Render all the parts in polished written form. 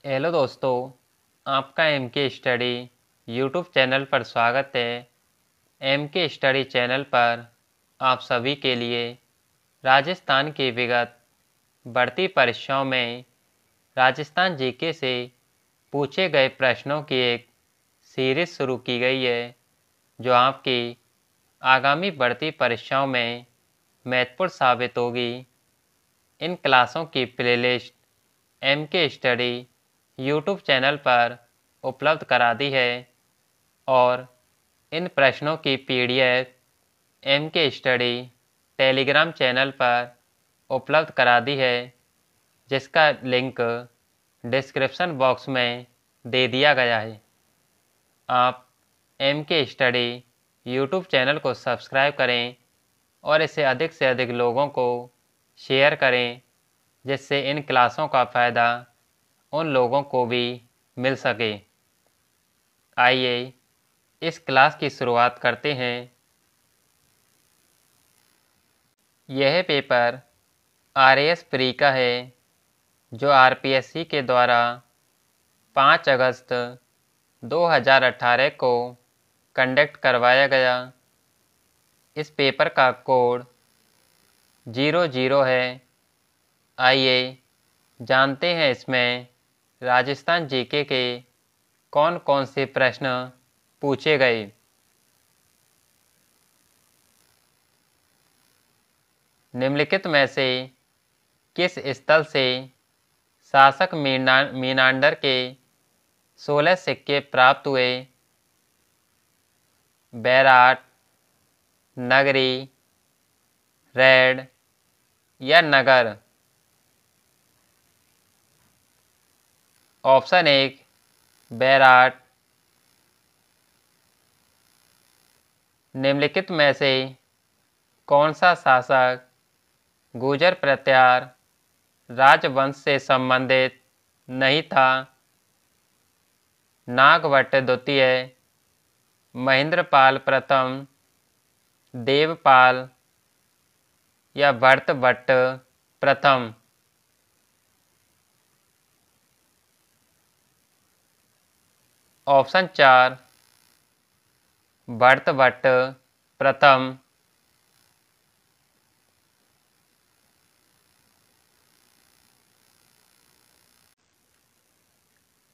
Hello दोस्तों, आपका M के स्टडी यूट्यूब चैनल पर स्वागत है। एम के स्टडी चैनल पर आप सभी के लिए राजस्थान की विगत बढ़ती परीक्षाओं में राजस्थान जीके से पूछे गए प्रश्नों की एक सीरीज शुरू की गई है, जो आपकी आगामी बढ़ती परीक्षाओं में महत्वपूर्ण साबित होगी। इन क्लासों की प्लेलिस्ट एम के स्टडी यूट्यूब चैनल पर उपलब्ध करा दी है और इन प्रश्नों की पीडीएफ एम के स्टडी टेलीग्राम चैनल पर उपलब्ध करा दी है, जिसका लिंक डिस्क्रिप्शन बॉक्स में दे दिया गया है। आप एम के स्टडी यूट्यूब चैनल को सब्सक्राइब करें और इसे अधिक से अधिक लोगों को शेयर करें, जिससे इन क्लासों का फ़ायदा उन लोगों को भी मिल सके। आइए इस क्लास की शुरुआत करते हैं। यह पेपर आरएएस प्री का है, जो आरपीएससी के द्वारा 5 अगस्त 2018 को कंडक्ट करवाया गया। इस पेपर का कोड 00 है। आइए जानते हैं इसमें राजस्थान जीके के कौन कौन से प्रश्न पूछे गए। निम्नलिखित में से किस स्थल से शासक मीनांडर के 16 सिक्के प्राप्त हुए? बैराट, नगरी, रेड या नगर? ऑप्शन 1 बैराट। निम्नलिखित में से कौन सा शासक गुर्जर प्रत्यार राजवंश से संबंधित नहीं था? नागभट्ट द्वितीय, महेंद्रपाल प्रथम, देवपाल या भरतभट्ट प्रथम? ऑप्शन 4 भरतभट्ट प्रथम।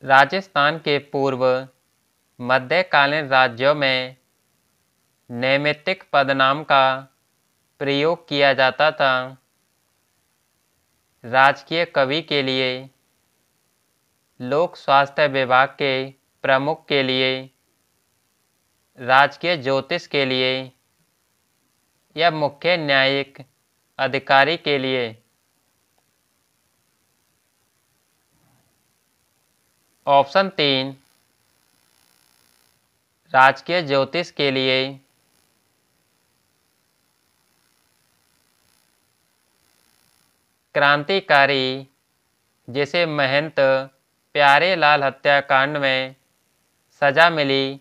राजस्थान के पूर्व मध्यकालीन राज्यों में नैमित्तिक पदनाम का प्रयोग किया जाता था। राजकीय कवि के लिए, लोक स्वास्थ्य विभाग के प्रमुख के लिए, राजकीय ज्योतिष के लिए या मुख्य न्यायिक अधिकारी के लिए? ऑप्शन 3 राजकीय ज्योतिष के लिए। क्रांतिकारी जिसे महंत प्यारेलाल हत्याकांड में सजा मिली,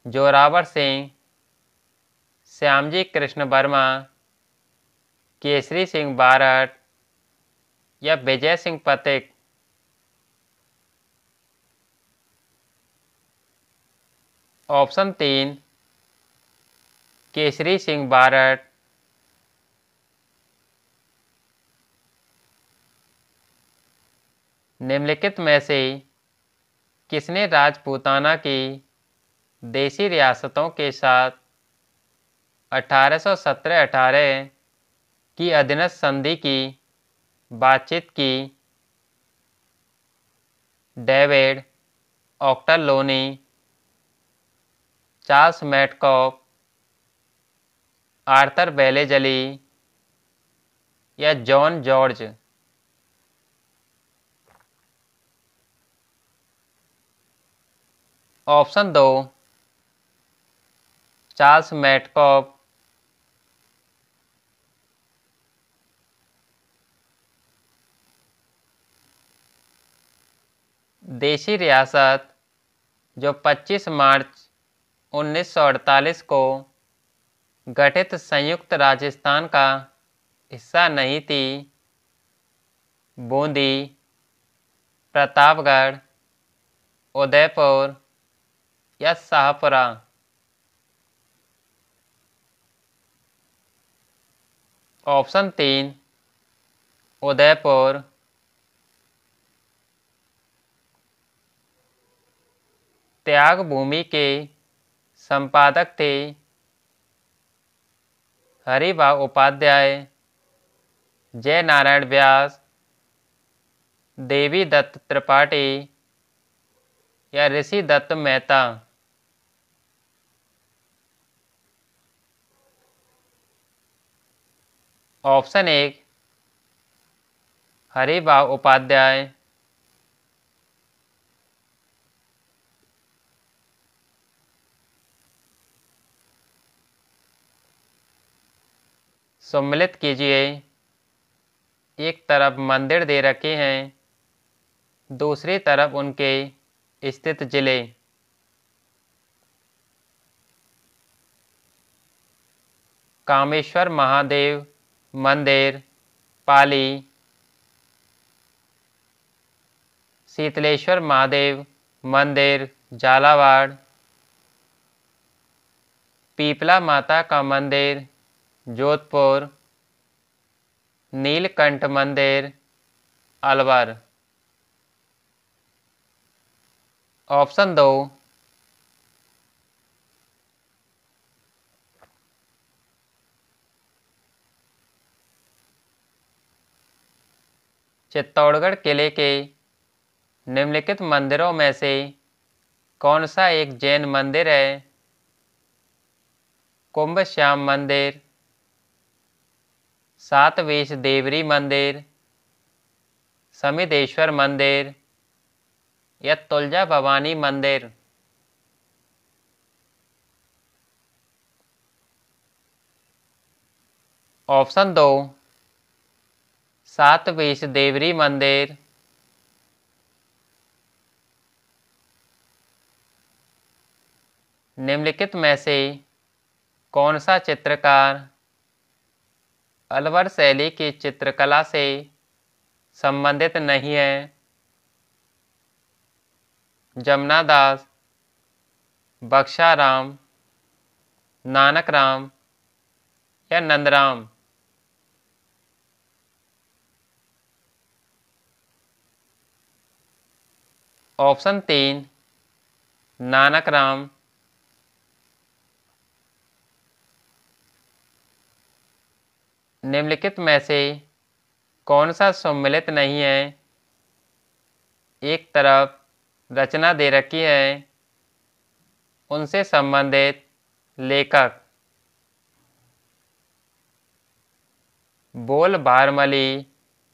जोरावर सिंह, श्यामजी कृष्ण वर्मा, केसरी सिंह बारठ या विजय सिंह पथिक? ऑप्शन 3 केसरी सिंह बारठ। निम्नलिखित में से किसने राजपूताना की देशी रियासतों के साथ 1817-18 की अधीनस्थ संधि की बातचीत की? David Ochterlony, Charles Metcalfe, Arthur Wellesley या John George? Option 2 Charles Metcalfe. देशी रियासत जो 25 मार्च 1948 को गठित संयुक्त राजस्थान का हिस्सा नहीं थी, बूंदी, प्रतापगढ़, उदयपुर या शाहपुरा। ऑप्शन 3 उदयपुर। त्याग भूमि के संपादक थे हरिभाऊ उपाध्याय, जय नारायण व्यास, देवी दत्त त्रिपाठी या ऋषि दत्त मेहता। ऑप्शन 1 हरिभाऊ उपाध्याय। सम्मिलित कीजिए। एक तरफ मंदिर दे रखे हैं, दूसरी तरफ उनके स्थित जिले। कामेश्वर महादेव मंदिर, पाली। शीतलेश्वर महादेव मंदिर, झालावाड़। पीपला माता का मंदिर, जोधपुर। नीलकंठ मंदिर, अलवर। ऑप्शन 2 चित्तौड़गढ़ किले के निम्नलिखित मंदिरों में से कौन सा एक जैन मंदिर है? कुंभ श्याम मंदिर, सातवेश देवरी मंदिर, समिदेश्वर मंदिर या तुलजा भवानी मंदिर। ऑप्शन 2 सातवेश देवरी मंदिर। निम्नलिखित में से कौन सा चित्रकार अलवर शैली की चित्रकला से संबंधित नहीं है? जमुना दास, बख्शाराम, नानक राम या नंदराम। ऑप्शन 3 नानक राम। निम्नलिखित में से कौन सा सम्मिलित नहीं है? एक तरफ रचना दे रखी है, उनसे संबंधित लेखक। बोल भारमली,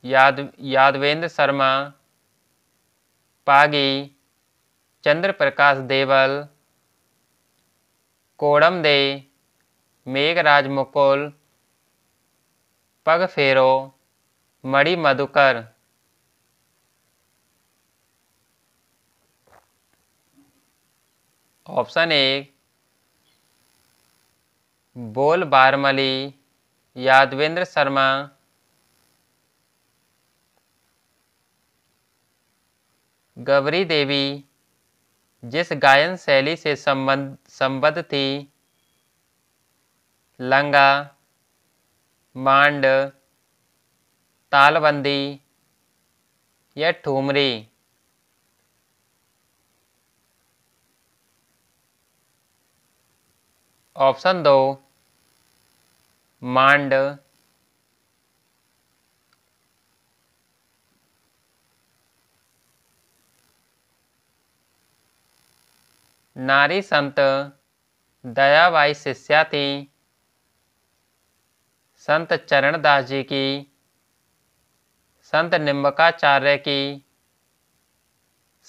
यादवेंद्र शर्मा, पागी, चंद्र प्रकाश देवल, कोड़म दे, मेघराज मुकुल, पग फेरो, मणि मधुकर। ऑप्शन 1 बोल बारमली, यादवेंद्र शर्मा। गौरी देवी जिस गायन शैली से संबद्ध थी, लंगा, मांड, तालबंदी या ठुमरी। ऑप्शन 2 मांड। नारी संत दयाबाई शिष्या थी संत चरणदास जी की, संत निम्बकाचार्य की,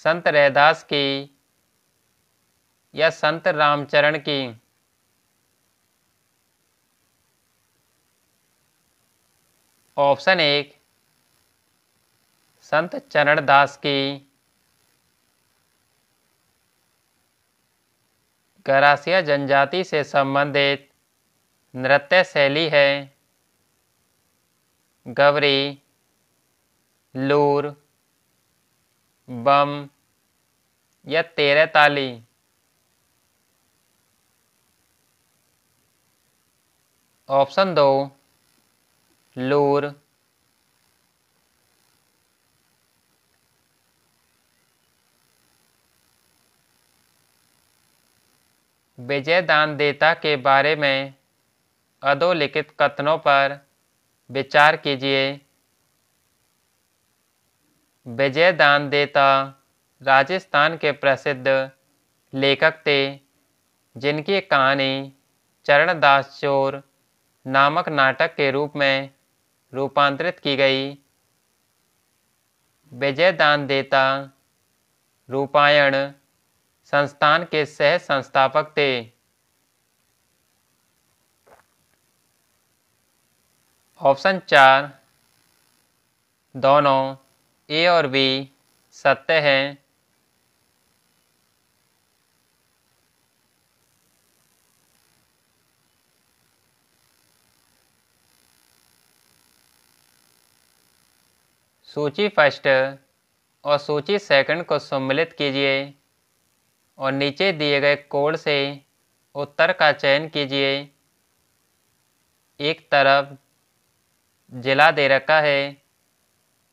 संत रैदास की या संत रामचरण की। ऑप्शन 1 संत चरणदास की। गरासिया जनजाति से संबंधित नृत्य शैली है गवरी, लूर, बम या 13 ताली? ऑप्शन 2 लूर। विजयदानदेता के बारे में अधोलिखित कथनों पर विचार कीजिए। विजयदानदेता राजस्थान के प्रसिद्ध लेखक थे जिनकी कहानी चरणदास चोर नामक नाटक के रूप में रूपांतरित की गई। विजयदानदेता रूपायण संस्थान के सह संस्थापक थे। ऑप्शन 4 दोनों ए और बी सत्य हैं। सूची फर्स्ट और सूची सेकंड को सम्मिलित कीजिए और नीचे दिए गए कोड से उत्तर का चयन कीजिए। एक तरफ जिला दे रखा है,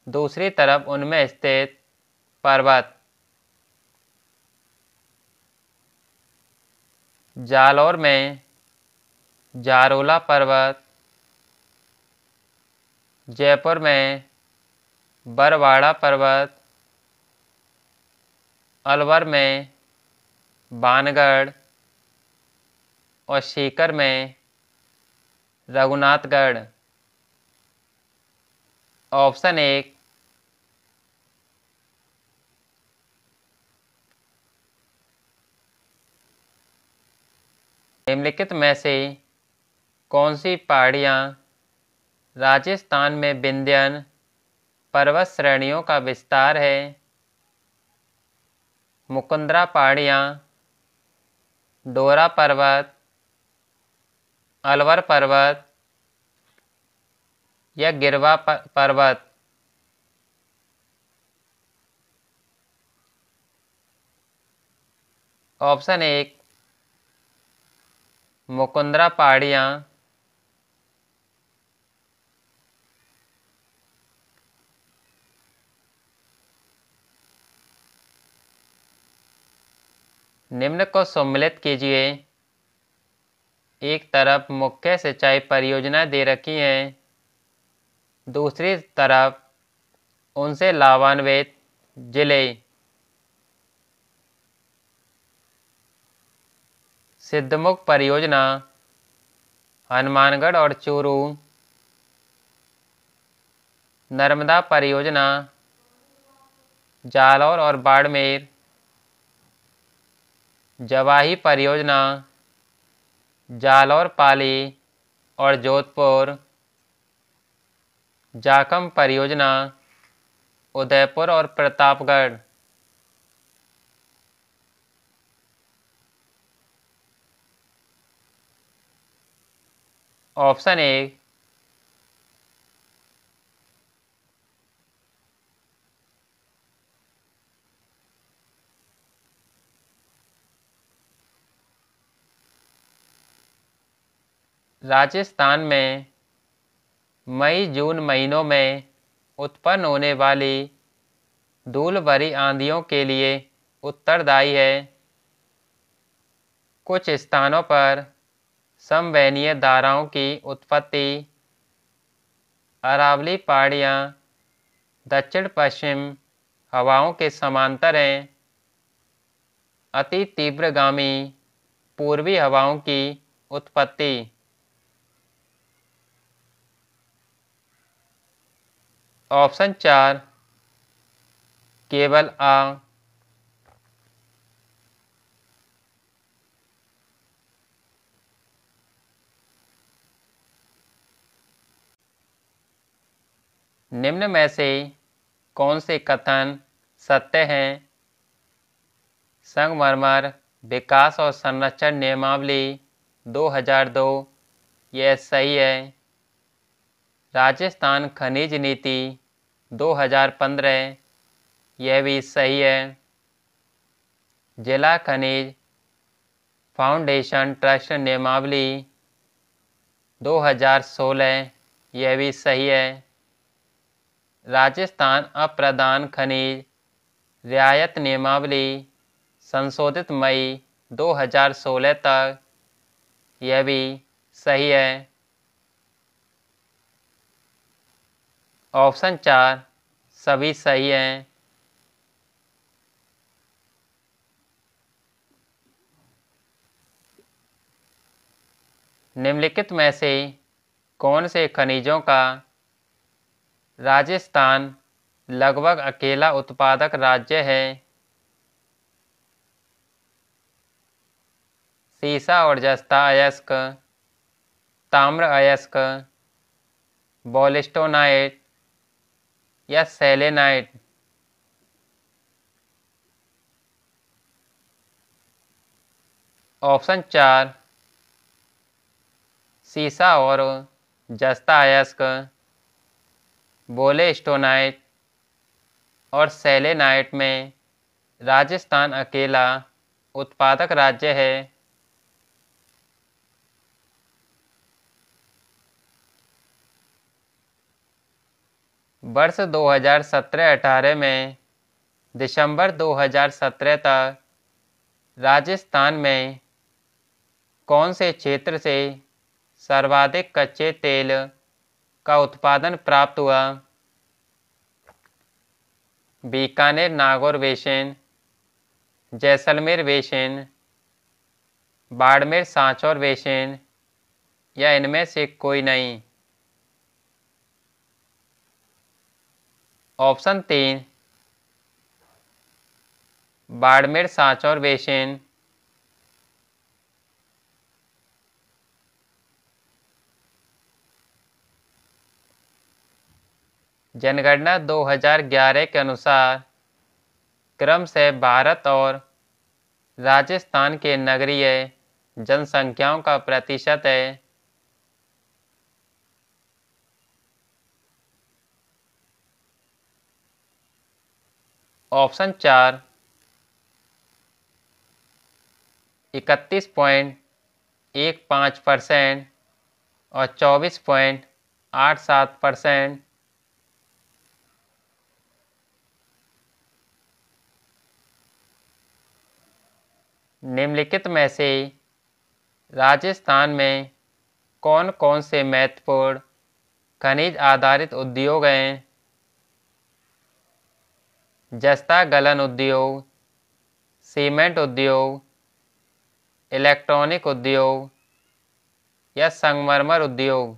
दूसरी तरफ उनमें स्थित पर्वत। जालौर में जारोला पर्वत, जयपुर में बरवाड़ा पर्वत, अलवर में बानगढ़ और सीकर में रघुनाथगढ़। ऑप्शन 1 निम्नलिखित में से कौन सी पहाड़ियाँ राजस्थान में विंध्यन पर्वत श्रेणियों का विस्तार है? मुकुंदरा पहाड़ियाँ, डोरा पर्वत, अलवर पर्वत या गिरवा पर्वत? ऑप्शन 1 मुकुंदरा पहाड़ियाँ। निम्न को सम्मिलित कीजिए। एक तरफ मुख्य सिंचाई परियोजना दे रखी है, दूसरी तरफ उनसे लाभान्वित जिले। सिद्धमुख परियोजना हनुमानगढ़ और चूरू, नर्मदा परियोजना जालौर और बाड़मेर, जवाही परियोजना जालौर, पाली और जोधपुर, जाखम परियोजना उदयपुर और प्रतापगढ़। ऑप्शन 1 राजस्थान में मई जून महीनों में उत्पन्न होने वाली धूल भरी आंधियों के लिए उत्तरदायी है। कुछ स्थानों पर समवहनीय धाराओं की उत्पत्ति, अरावली पहाड़ियाँ दक्षिण पश्चिम हवाओं के समांतर हैं। अति तीव्रगामी पूर्वी हवाओं की उत्पत्ति। ऑप्शन 4 केवल आ। निम्न में से कौन से कथन सत्य हैं? संगमरमर विकास और संरक्षण नियमावली 2002 यह सही है। राजस्थान खनिज नीति 2015, यह भी सही है। जिला खनिज फाउंडेशन ट्रस्ट नियमावली 2016, यह भी सही है। राजस्थान अप्रधान खनिज रियायत नियमावली संशोधित मई 2016 तक, यह भी सही है। ऑप्शन 4 सभी सही हैं। निम्नलिखित में से कौन से खनिजों का राजस्थान लगभग अकेला उत्पादक राज्य है? सीसा और जस्ता अयस्क, ताम्र अयस्क, बोलिस्टोनाइट या सेलेनाइट। ऑप्शन 4 सीसा और जस्ता अयस्क, बोलिस्टोनाइट और सेलेनाइट में राजस्थान अकेला उत्पादक राज्य है। वर्ष 2017-18 में दिसंबर 2017 तक राजस्थान में कौन से क्षेत्र से सर्वाधिक कच्चे तेल का उत्पादन प्राप्त हुआ? Bikaner Nagaur basin, Jaisalmer basin, Barmer Sanchore basin या इनमें से कोई नहीं। Option 3 Barmer Sanchore basin. जनगणना 2011 के अनुसार क्रम से भारत और राजस्थान के नगरीय जनसंख्याओं का प्रतिशत है। ऑप्शन 4 31.15% और 24.87%। निम्नलिखित में से राजस्थान में कौन कौन से महत्वपूर्ण खनिज आधारित उद्योग हैं? जस्ता गलन उद्योग, सीमेंट उद्योग, इलेक्ट्रॉनिक उद्योग या संगमरमर उद्योग।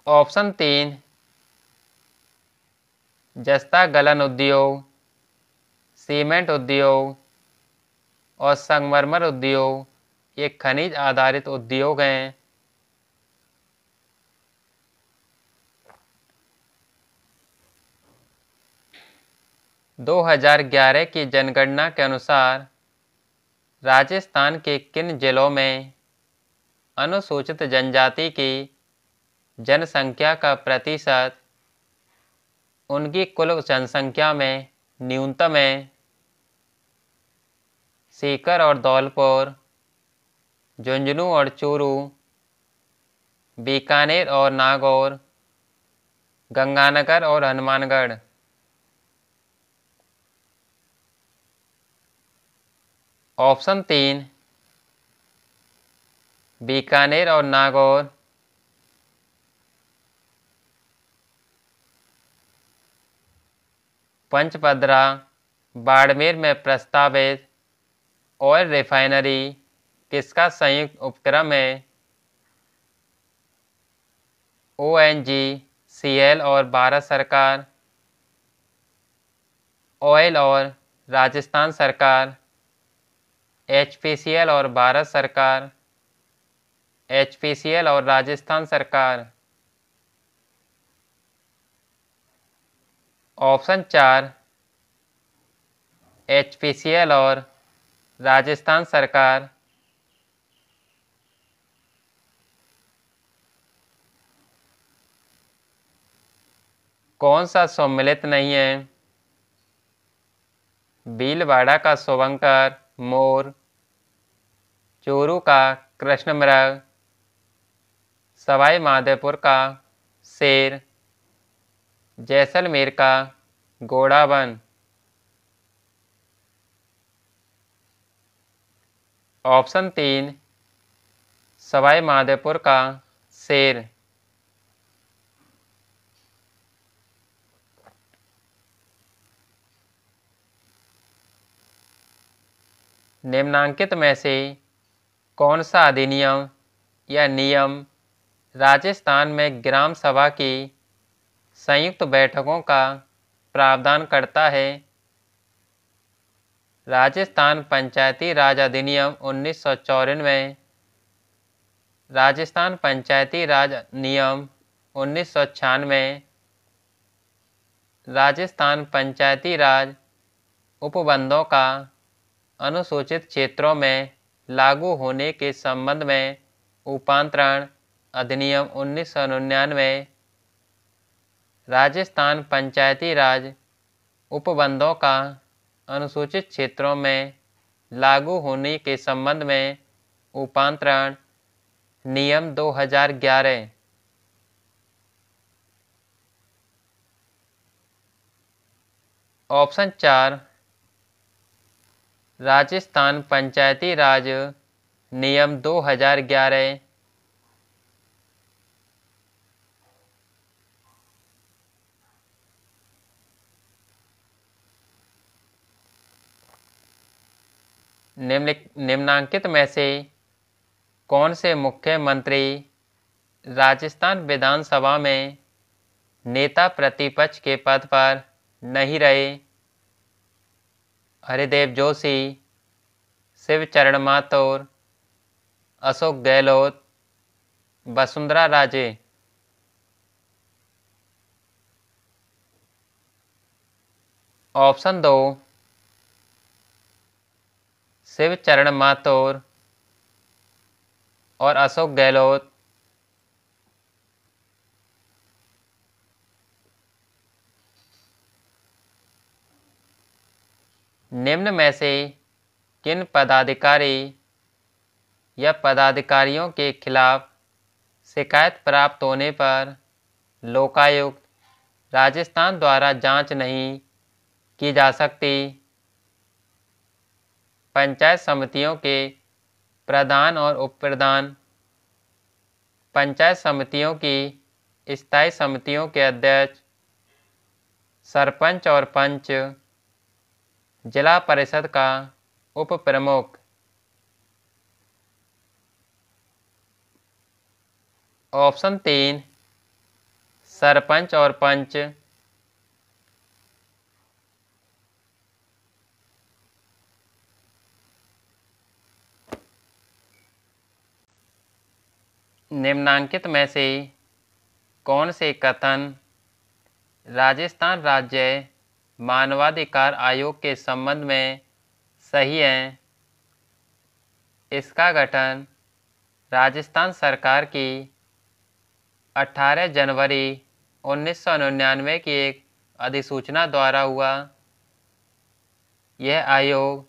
ऑप्शन 3 जस्ता गलन उद्योग, सीमेंट उद्योग और संगमरमर उद्योग ये खनिज आधारित उद्योग हैं। - 2011 की जनगणना के अनुसार राजस्थान के किन जिलों में अनुसूचित जनजाति की जनसंख्या का प्रतिशत उनकी कुल जनसंख्या में न्यूनतम है? सीकर और धौलपुर, झुंझुनू और चूरू, बीकानेर और नागौर, गंगानगर और हनुमानगढ़। ऑप्शन 3 बीकानेर और नागौर। पंचपदरा बाड़मेर में प्रस्तावित ऑयल रिफाइनरी किसका संयुक्त उपक्रम है? ONGCL और भारत सरकार, ऑयल और राजस्थान सरकार, HPCL और भारत सरकार, HPCL और राजस्थान सरकार। ऑप्शन 4 HPCL और राजस्थान सरकार। कौन सा सम्मिलित नहीं है? भीलवाड़ा का शुभंकर मोर, चूरू का कृष्ण मृग, सवाई माधोपुर का शेर, जैसलमेर का घोड़ा वन। ऑप्शन 3 सवाई माधोपुर का शेर। निम्नांकित में से कौन सा अधिनियम या नियम राजस्थान में ग्राम सभा की संयुक्त बैठकों का प्रावधान करता है? राजस्थान पंचायती राज अधिनियम 1994, राजस्थान पंचायती राज नियम 1996, राजस्थान पंचायती राज उपबंधों का अनुसूचित क्षेत्रों में लागू होने के संबंध में उपांतरण अधिनियम 1999, राजस्थान पंचायती राज उपबंधों का अनुसूचित क्षेत्रों में लागू होने के संबंध में उपांतरण नियम 2011। ऑप्शन 4 राजस्थान पंचायती राज नियम 2011। निम्नांकित में से कौन से मुख्यमंत्री राजस्थान विधानसभा में नेता प्रतिपक्ष के पद पर नहीं रहे? हरिदेव जोशी, शिवचरण माथुर, अशोक गहलोत, वसुंधरा राजे। ऑप्शन 2 शिवचरण माथुर और अशोक गहलोत। निम्न में से किन पदाधिकारी या पदाधिकारियों के खिलाफ शिकायत प्राप्त होने पर लोकायुक्त राजस्थान द्वारा जांच नहीं की जा सकती? पंचायत समितियों के प्रधान और उप प्रधान, पंचायत समितियों की स्थायी समितियों के अध्यक्ष, सरपंच और पंच, जिला परिषद का उप प्रमुख। ऑप्शन 3 सरपंच और पंच। निम्नांकित में से कौन से कथन राजस्थान राज्य मानवाधिकार आयोग के संबंध में सही हैं? इसका गठन राजस्थान सरकार की 18 जनवरी 1999 की एक अधिसूचना द्वारा हुआ। यह आयोग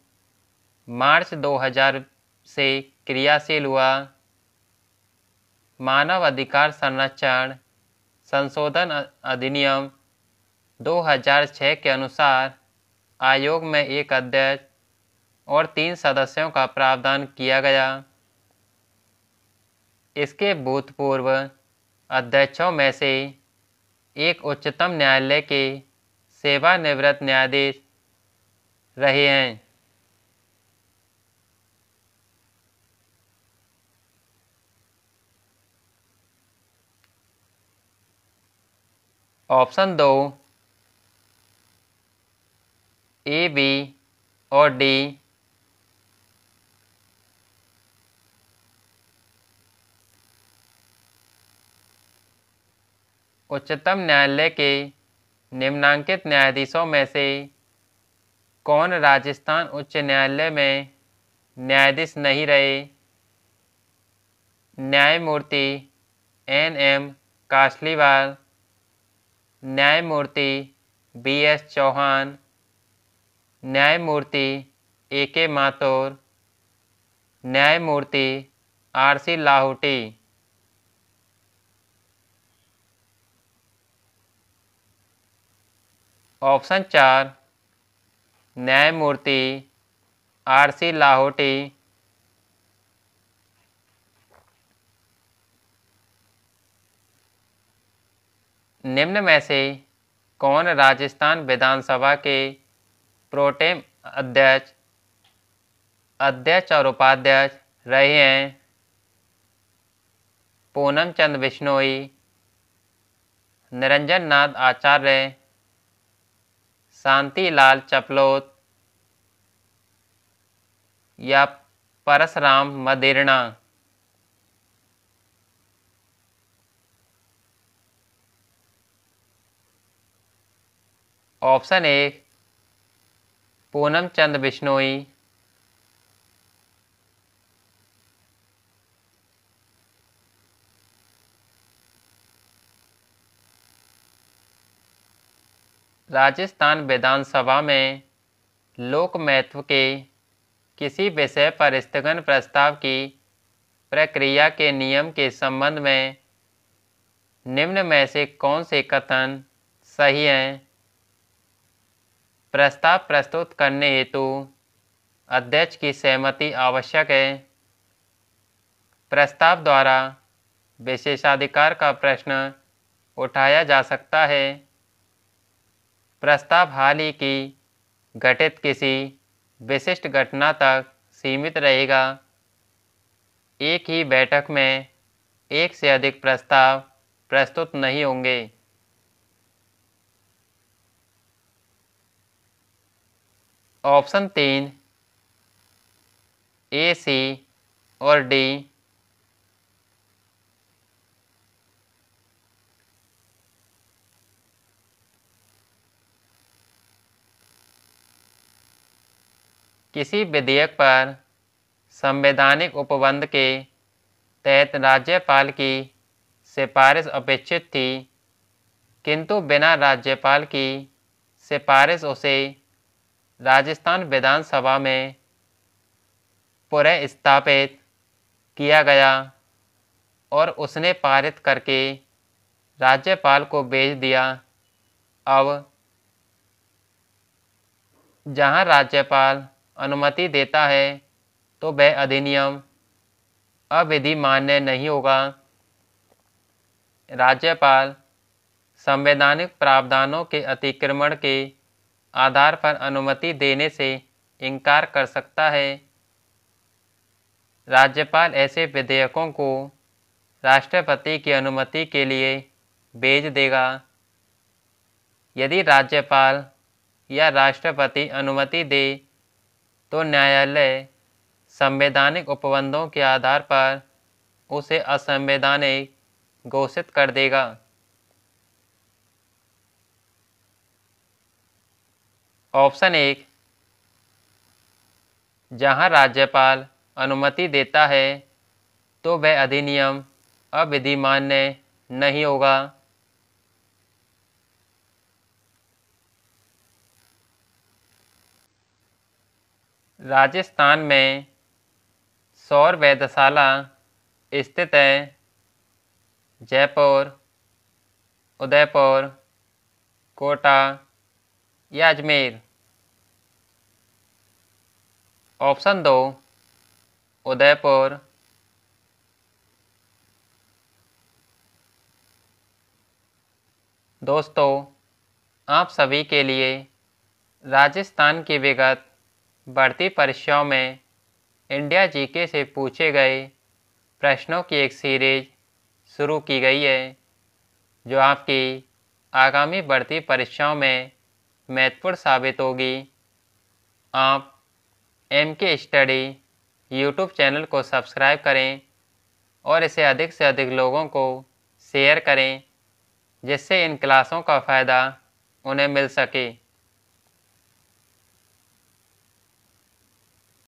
मार्च 2000 से क्रियाशील हुआ। मानव अधिकार संरक्षण संशोधन अधिनियम 2006 के अनुसार आयोग में एक अध्यक्ष और 3 सदस्यों का प्रावधान किया गया। इसके भूतपूर्व अध्यक्षों में से एक उच्चतम न्यायालय के सेवानिवृत्त न्यायाधीश रहे हैं। ऑप्शन 2 ए, बी और डी। उच्चतम न्यायालय के निम्नांकित न्यायाधीशों में से कौन राजस्थान उच्च न्यायालय में न्यायाधीश नहीं रहे? न्यायमूर्ति एन एम कासलीवाल, न्यायमूर्ति B.S. चौहान, न्यायमूर्ति A.K. माथुर, न्यायमूर्ति R.C. लाहौटी। ऑप्शन 4 न्यायमूर्ति R.C. लाहौटी। निम्न में से कौन राजस्थान विधानसभा के प्रोटेम अध्यक्ष और उपाध्यक्ष रहे हैं? पूनम चंद बिश्नोई, निरंजन नाथ आचार्य, शांतिलाल चपलोत या परसराम मदेरणा। ऑप्शन 1 पूनम चंद बिश्नोई, राजस्थान विधानसभा में लोक महत्व के किसी विषय पर स्थगन प्रस्ताव की प्रक्रिया के नियम के संबंध में निम्न में से कौन से कथन सही हैं? प्रस्ताव प्रस्तुत करने हेतु अध्यक्ष की सहमति आवश्यक है। प्रस्ताव द्वारा विशेषाधिकार का प्रश्न उठाया जा सकता है। प्रस्ताव हाल ही की घटित किसी विशिष्ट घटना तक सीमित रहेगा। एक ही बैठक में एक से अधिक प्रस्ताव प्रस्तुत नहीं होंगे। ऑप्शन 3 A, C और D। किसी विधेयक पर संवैधानिक उपबंध के तहत राज्यपाल की सिफारिश अपेक्षित थी, किंतु बिना राज्यपाल की सिफारिश उसे राजस्थान विधानसभा में पुनः स्थापित किया गया और उसने पारित करके राज्यपाल को भेज दिया। अब जहां राज्यपाल अनुमति देता है तो वह अधिनियम अविधि मान्य नहीं होगा। राज्यपाल संवैधानिक प्रावधानों के अतिक्रमण के आधार पर अनुमति देने से इनकार कर सकता है। राज्यपाल ऐसे विधेयकों को राष्ट्रपति की अनुमति के लिए भेज देगा। यदि राज्यपाल या राष्ट्रपति अनुमति दे तो न्यायालय संवैधानिक उपबंधों के आधार पर उसे असंवैधानिक घोषित कर देगा। ऑप्शन 1 जहां राज्यपाल अनुमति देता है तो वह अधिनियम अविधि मान्य नहीं होगा। राजस्थान में सौर वेधशाला स्थित है। जयपुर, उदयपुर, कोटा या अजमेर। ऑप्शन 2 उदयपुर। दोस्तों, आप सभी के लिए राजस्थान की विगत बढ़ती परीक्षाओं में इंडिया जीके से पूछे गए प्रश्नों की एक सीरीज शुरू की गई है, जो आपकी आगामी बढ़ती परीक्षाओं में महत्वपूर्ण साबित होगी। आप MK स्टडी यूट्यूब चैनल को सब्सक्राइब करें और इसे अधिक से अधिक लोगों को शेयर करें, जिससे इन क्लासों का फ़ायदा उन्हें मिल सके।